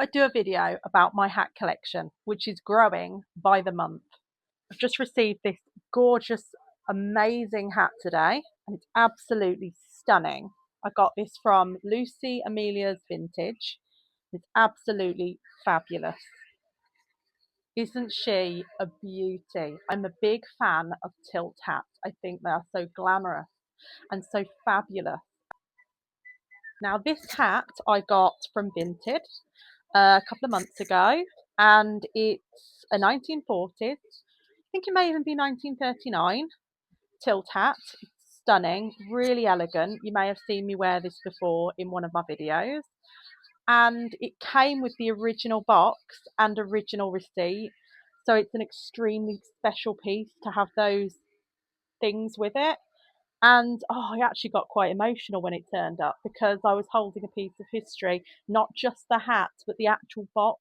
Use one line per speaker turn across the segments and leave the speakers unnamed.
I do a video about my hat collection, which is growing by the month. I've just received this gorgeous, amazing hat today, and it's absolutely stunning. I got this from Lucy Amelia's Vintage. It's absolutely fabulous. Isn't she a beauty? I'm a big fan of tilt hats. I think they are so glamorous and so fabulous. Now, this hat I got from Vintage a couple of months ago, and it's a 1940s. I think it may even be 1939 tilt hat. It's stunning, really elegant. You may have seen me wear this before in one of my videos. And it came with the original box and original receipt. So it's an extremely special piece to have those things with it. And I actually got quite emotional when it turned up because I was holding a piece of history, not just the hat, but the actual box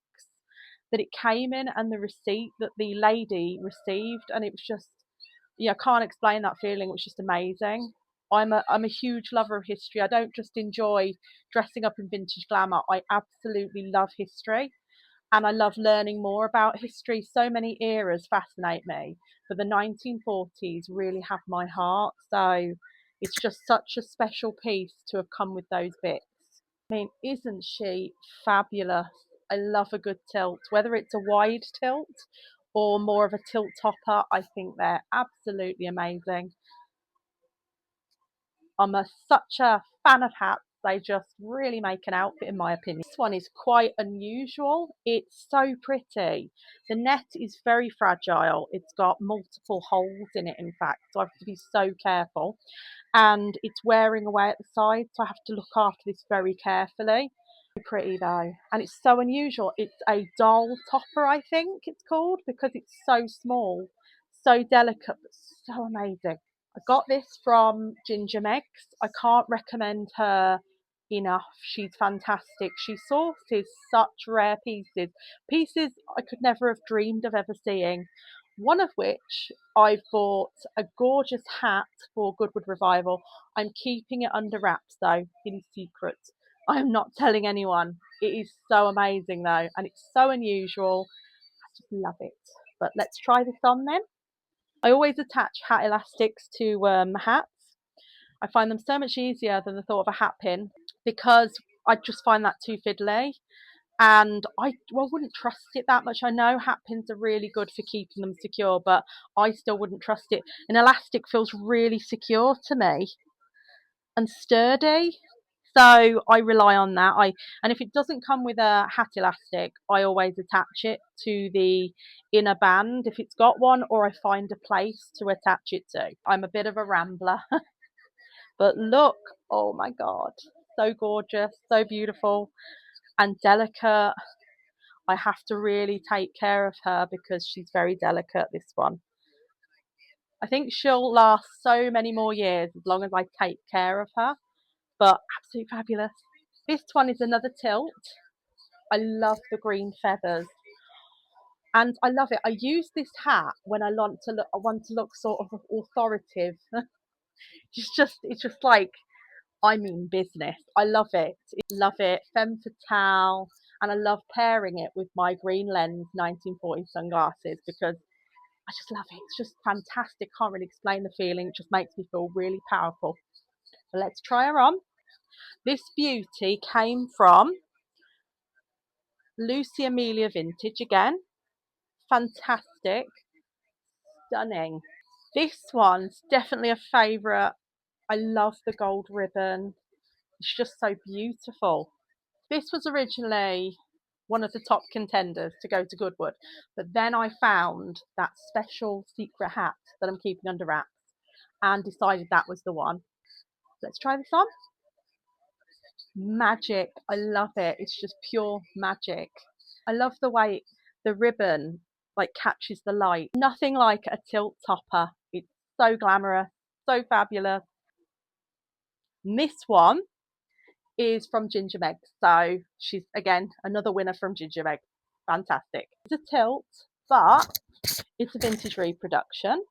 that it came in and the receipt that the lady received. And it was just, yeah, I can't explain that feeling. It was just amazing. I'm a huge lover of history. I don't just enjoy dressing up in vintage glamour. I absolutely love history, and I love learning more about history. So many eras fascinate me, but the 1940s really have my heart. So it's just such a special piece to have come with those bits. I mean, isn't she fabulous? I love a good tilt, whether it's a wide tilt or more of a tilt topper. I think they're absolutely amazing. Such a fan of hats. They just really make an outfit, in my opinion. This one is quite unusual. It's so pretty. The net is very fragile. It's got multiple holes in it, in fact, so I have to be so careful. And it's wearing away at the side, so I have to look after this very carefully. Pretty though, and it's so unusual. It's a doll topper, I think it's called, because it's so small, so delicate, but so amazing. I got this from Ginger Megs. I can't recommend her enough. She's fantastic. She sources such rare pieces I could never have dreamed of ever seeing. One of which I bought a gorgeous hat for Goodwood Revival. I'm keeping it under wraps though, in secret. I'm not telling anyone. It is so amazing though, and it's so unusual. I just love it. But let's try this on then. I always attach hat elastics to hats. I find them so much easier than the thought of a hat pin because I just find that too fiddly. And I wouldn't trust it that much. I know hat pins are really good for keeping them secure, but I still wouldn't trust it. An elastic feels really secure to me and sturdy. So I rely on that. And if it doesn't come with a hat elastic, I always attach it to the inner band if it's got one, or I find a place to attach it to. I'm a bit of a rambler, but look, oh my God, so gorgeous, so beautiful and delicate. I have to really take care of her because she's very delicate, this one. I think she'll last so many more years as long as I take care of her, but absolutely fabulous. This one is another tilt. I love the green feathers, and I love it. I use this hat when I want to look sort of authoritative. It's just like I mean business. I love it. Love it. Femme fatale, and I love pairing it with my green lens 1940 sunglasses because I just love it. It's just fantastic. Can't really explain the feeling. It just makes me feel really powerful. So let's try her on. This beauty came from Lucy Amelia Vintage again. Fantastic, stunning. This one's definitely a favourite. I love the gold ribbon. It's just so beautiful. This was originally one of the top contenders to go to Goodwood, but then I found that special secret hat that I'm keeping under wraps and decided that was the one. Let's try this on. Magic. I love it. It's just pure magic. I love the way the ribbon like catches the light. Nothing like a tilt topper. It's so glamorous, so fabulous. And this one is from Ginger Meg. So she's again another winner from Ginger Meg. Fantastic. It's a tilt, but it's a vintage reproduction.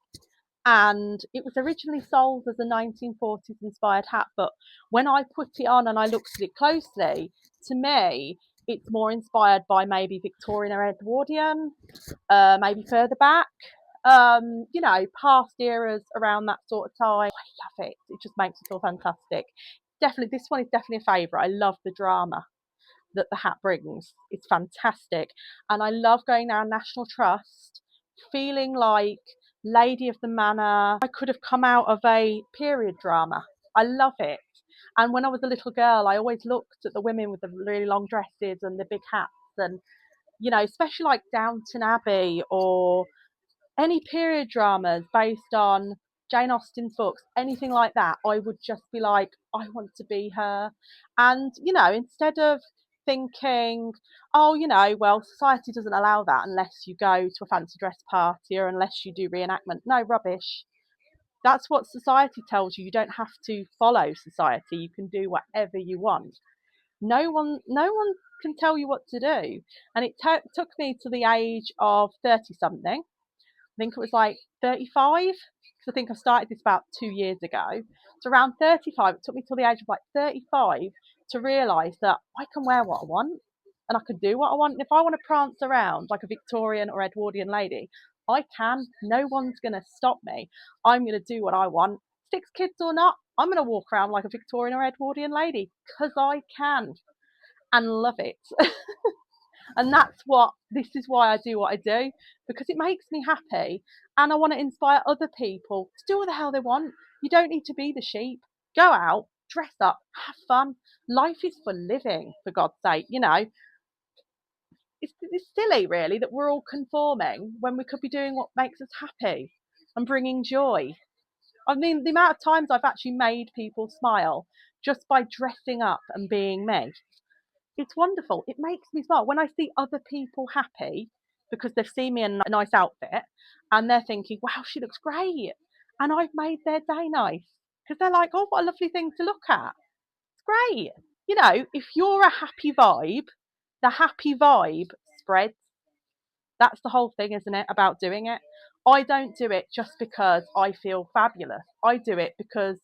And it was originally sold as a 1940s inspired hat, but when I put it on and I looked at it closely, to me It's more inspired by maybe Victorian or Edwardian, maybe further back. You know, past eras around that sort of time. I love it. It just makes me feel fantastic. Definitely, this one is definitely a favourite. I love the drama that the hat brings. It's fantastic. And I love going down National Trust, feeling like Lady of the Manor. I could have come out of a period drama. I love it. And when I was a little girl, I always looked at the women with the really long dresses and the big hats, and, you know, especially like Downton Abbey or any period dramas based on Jane Austen's books, anything like that, I would just be like, I want to be her. And, you know, instead of thinking, oh, you know, well, society doesn't allow that unless you go to a fancy dress party or unless you do reenactment. No, rubbish. That's what society tells you. You don't have to follow society. You can do whatever you want. No one can tell you what to do. And it took me to the age of 30 something. I think it was like 35, because I think I started this about 2 years ago. So around 35, it took me till the age of like 35 to realise that I can wear what I want and I can do what I want. And if I want to prance around like a Victorian or Edwardian lady, I can. No one's going to stop me. I'm going to do what I want. 6 kids or not, I'm going to walk around like a Victorian or Edwardian lady because I can and love it. And this is why I do what I do, because it makes me happy and I want to inspire other people to do what the hell they want. You don't need to be the sheep. Go out, dress up, have fun. Life is for living, for God's sake. You know, it's silly, really, that we're all conforming when we could be doing what makes us happy and bringing joy. I mean, the amount of times I've actually made people smile just by dressing up and being me. It's wonderful. It makes me smile when I see other people happy because they've seen me in a nice outfit and they're thinking, wow, she looks great. And I've made their day nice because they're like, oh, what a lovely thing to look at. It's great. You know, if you're a happy vibe, the happy vibe spreads. That's the whole thing, isn't it, about doing it? I don't do it just because I feel fabulous. I do it because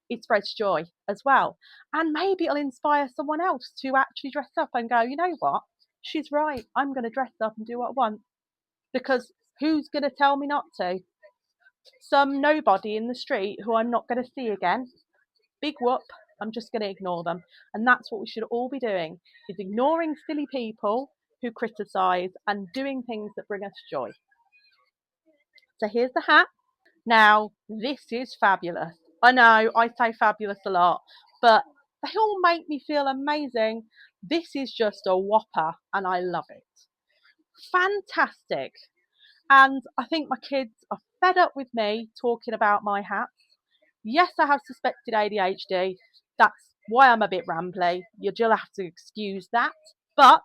it spreads joy as well. And maybe it'll inspire someone else to actually dress up and go, you know what? She's right. I'm going to dress up and do what I want. Because who's going to tell me not to? Some nobody in the street who I'm not going to see again. Big whoop. I'm just going to ignore them. And that's what we should all be doing, is ignoring silly people who criticise and doing things that bring us joy. So here's the hat. Now, this is fabulous. I know I say fabulous a lot, but they all make me feel amazing. This is just a whopper and I love it. Fantastic. And I think my kids are fed up with me talking about my hats. Yes, I have suspected ADHD. That's why I'm a bit rambly. You'll have to excuse that. But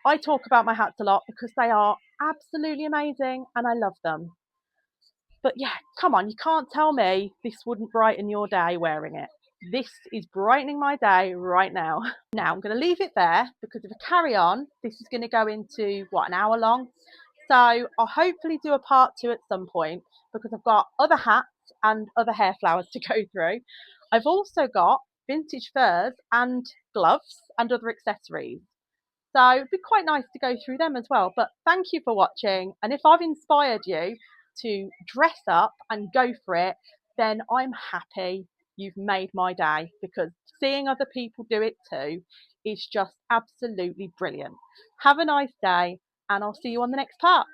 I talk about my hats a lot because they are absolutely amazing and I love them. But yeah, come on, you can't tell me this wouldn't brighten your day wearing it. This is brightening my day right now. Now I'm going to leave it there because if I carry on, this is going to go into, an hour long? So I'll hopefully do a part 2 at some point because I've got other hats and other hair flowers to go through. I've also got vintage furs and gloves and other accessories. So it'd be quite nice to go through them as well. But thank you for watching. And if I've inspired you to dress up and go for it, then I'm happy. You've made my day, because seeing other people do it too is just absolutely brilliant. Have a nice day and I'll see you on the next part.